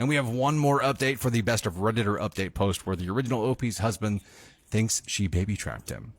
And we have one more update for the best of Redditor update post where the original OP's husband thinks she baby trapped him.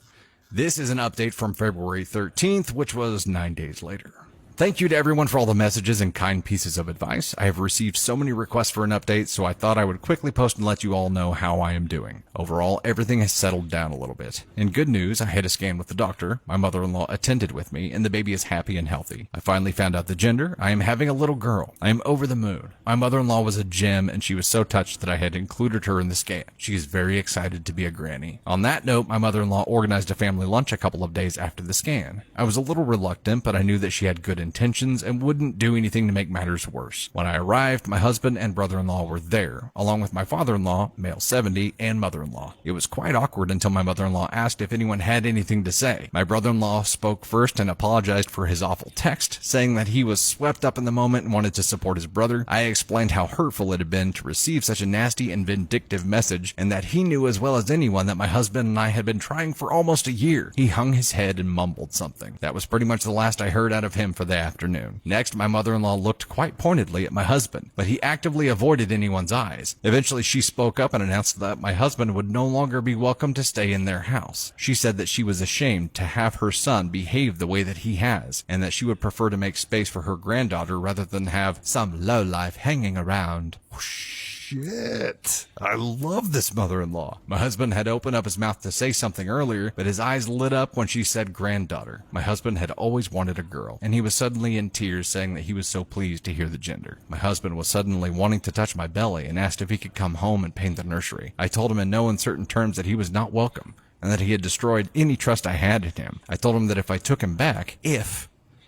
This is an update from February 13th, which was 9 days later. Thank you to everyone for all the messages and kind pieces of advice. I have received so many requests for an update, so I thought I would quickly post and let you all know how I am doing. Overall, everything has settled down a little bit. In good news, I had a scan with the doctor. My mother-in-law attended with me, and the baby is happy and healthy. I finally found out the gender. I am having a little girl. I am over the moon. My mother-in-law was a gem, and she was so touched that I had included her in the scan. She is very excited to be a granny. On that note, my mother-in-law organized a family lunch a couple of days after the scan. I was a little reluctant, but I knew that she had good intentions and wouldn't do anything to make matters worse. When I arrived, my husband and brother-in-law were there, along with my father-in-law, male 70, and mother-in-law. It was quite awkward until my mother-in-law asked if anyone had anything to say. My brother-in-law spoke first and apologized for his awful text, saying that he was swept up in the moment and wanted to support his brother. I explained how hurtful it had been to receive such a nasty and vindictive message, and that he knew as well as anyone that my husband and I had been trying for almost a year. He hung his head and mumbled something. That was pretty much the last I heard out of him for the afternoon. Next, my mother-in-law looked quite pointedly at my husband, but he actively avoided anyone's eyes. Eventually, she spoke up and announced that my husband would no longer be welcome to stay in their house. She said that she was ashamed to have her son behave the way that he has, and that she would prefer to make space for her granddaughter rather than have some lowlife hanging around. Shit. I love this mother-in-law. My husband had opened up his mouth to say something earlier, but his eyes lit up when she said granddaughter. My husband had always wanted a girl, and he was suddenly in tears saying that he was so pleased to hear the gender. My husband was suddenly wanting to touch my belly and asked if he could come home and paint the nursery. I told him in no uncertain terms that he was not welcome, and that he had destroyed any trust I had in him. I told him that if I took him back,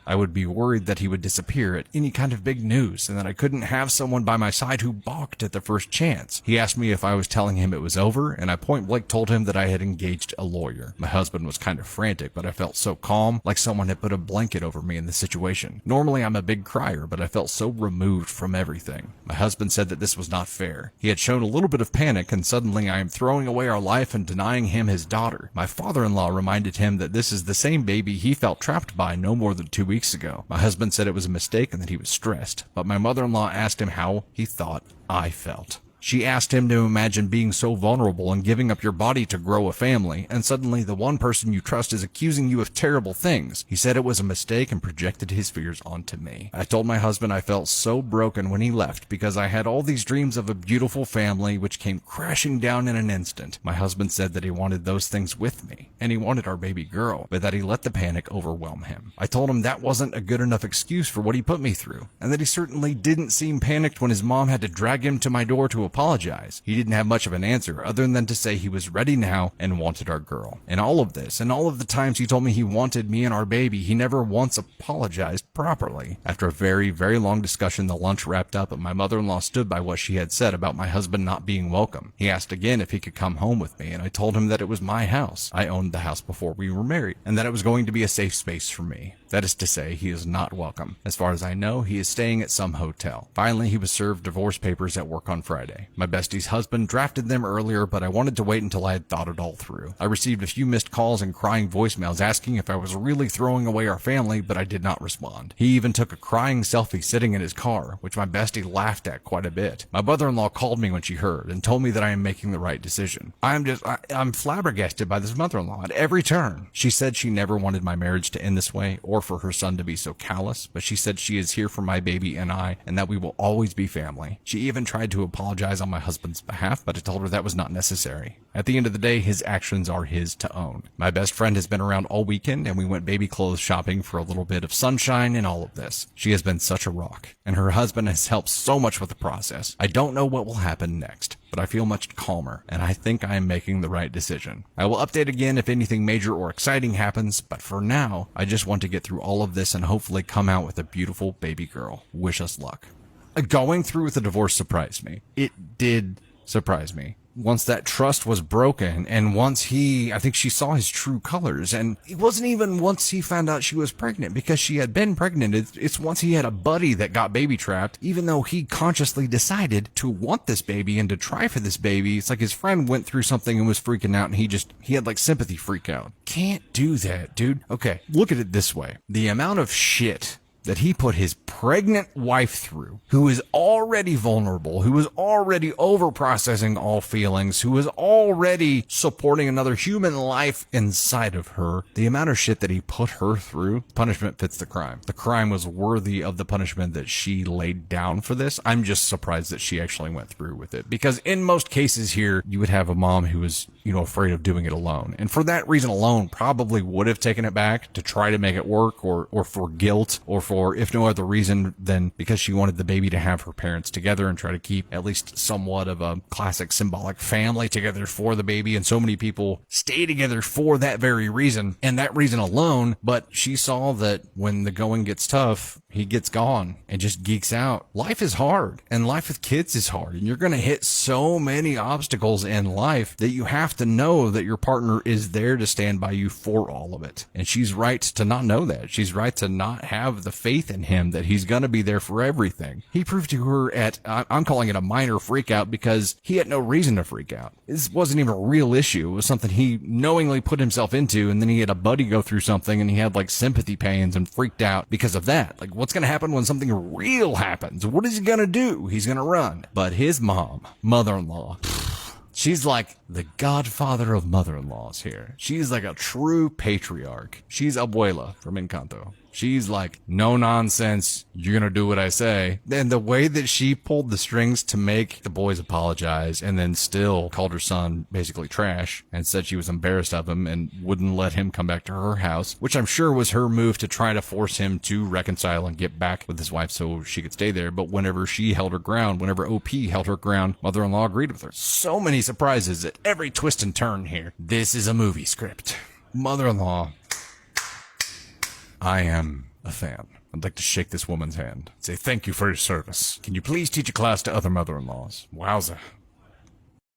I would be worried that he would disappear at any kind of big news, and that I couldn't have someone by my side who balked at the first chance. He asked me if I was telling him it was over, and I point blank told him that I had engaged a lawyer. My husband was kind of frantic, but I felt so calm, like someone had put a blanket over me in the situation. Normally I'm a big crier, but I felt so removed from everything. My husband said that this was not fair. He had shown a little bit of panic, and suddenly I am throwing away our life and denying him his daughter. My father-in-law reminded him that this is the same baby he felt trapped by no more than 2 weeks ago. My husband said it was a mistake and that he was stressed, but my mother-in-law asked him how he thought I felt. She asked him to imagine being so vulnerable and giving up your body to grow a family, and suddenly the one person you trust is accusing you of terrible things. He said it was a mistake and projected his fears onto me. I told my husband I felt so broken when he left because I had all these dreams of a beautiful family which came crashing down in an instant. My husband said that he wanted those things with me, and he wanted our baby girl, but that he let the panic overwhelm him. I told him that wasn't a good enough excuse for what he put me through, and that he certainly didn't seem panicked when his mom had to drag him to my door to apologize. He didn't have much of an answer other than to say he was ready now and wanted our girl. And all of this, and all of the times he told me he wanted me and our baby, he never once apologized properly. After a very, very long discussion, the lunch wrapped up, and my mother-in-law stood by what she had said about my husband not being welcome. He asked again if he could come home with me, and I told him that it was my house. I owned the house before we were married, and that it was going to be a safe space for me. That is to say, he is not welcome. As far as I know, he is staying at some hotel. Finally, he was served divorce papers at work on Friday. My bestie's husband drafted them earlier, but I wanted to wait until I had thought it all through. I received a few missed calls and crying voicemails asking if I was really throwing away our family, but I did not respond. He even took a crying selfie sitting in his car, which my bestie laughed at quite a bit. My mother-in-law called me when she heard and told me that I am making the right decision. I'm flabbergasted by this mother-in-law at every turn. She said she never wanted my marriage to end this way, or for her son to be so callous, but she said she is here for my baby and I, and that we will always be family. She even tried to apologize on my husband's behalf, but I told her that was not necessary. At the end of the day, his actions are his to own. My best friend has been around all weekend, and we went baby clothes shopping for a little bit of sunshine in all of this. She has been such a rock, and her husband has helped so much with the process. I don't know what will happen next, but I feel much calmer, and I think I am making the right decision. I will update again if anything major or exciting happens, but for now, I just want to get through all of this and hopefully come out with a beautiful baby girl. Wish us luck. Going through with the divorce surprised me. It did surprise me. Once that trust was broken, and once I think she saw his true colors, and it wasn't even once he found out she was pregnant, because she had been pregnant. It's once he had a buddy that got baby trapped, even though he consciously decided to want this baby and to try for this baby. It's like his friend went through something and was freaking out, and he had like sympathy freak out. Can't do that, dude. Okay, look at it this way. The amount of shit that he put his pregnant wife through, who is already vulnerable, who is already overprocessing all feelings, who is already supporting another human life inside of her, the amount of shit that he put her through, punishment fits the crime. The crime was worthy of the punishment that she laid down for this. I'm just surprised that she actually went through with it, because in most cases here, you would have a mom who was, afraid of doing it alone. And for that reason alone, probably would have taken it back to try to make it work, or for guilt, or for, if no other reason than because she wanted the baby to have her parents together and try to keep at least somewhat of a classic symbolic family together for the baby. And so many people stay together for that very reason and that reason alone. But she saw that when the going gets tough, he gets gone and just geeks out. Life is hard, and life with kids is hard, and you're going to hit so many obstacles in life that you have to know that your partner is there to stand by you for all of it. And she's right to not know that. She's right to not have the faith in him that he's going to be there for everything. He proved to her I'm calling it a minor freak out, because he had no reason to freak out. This wasn't even a real issue. It was something he knowingly put himself into, and then he had a buddy go through something and he had like sympathy pains and freaked out because of that. Like, what's going to happen when something real happens? What is he going to do? He's going to run. But his mom, mother-in-law, she's like the godfather of mother-in-laws here. She's like a true patriarch. She's Abuela from Encanto. She's like, no nonsense, you're gonna do what I say. And the way that she pulled the strings to make the boys apologize, and then still called her son basically trash and said she was embarrassed of him and wouldn't let him come back to her house, which I'm sure was her move to try to force him to reconcile and get back with his wife so she could stay there. But whenever she held her ground, whenever OP held her ground, mother-in-law agreed with her. So many surprises at every twist and turn here. This is a movie script. Mother-in-law, I am a fan. I'd like to shake this woman's hand. Say thank you for your service. Can you please teach a class to other mother-in-laws? Wowza.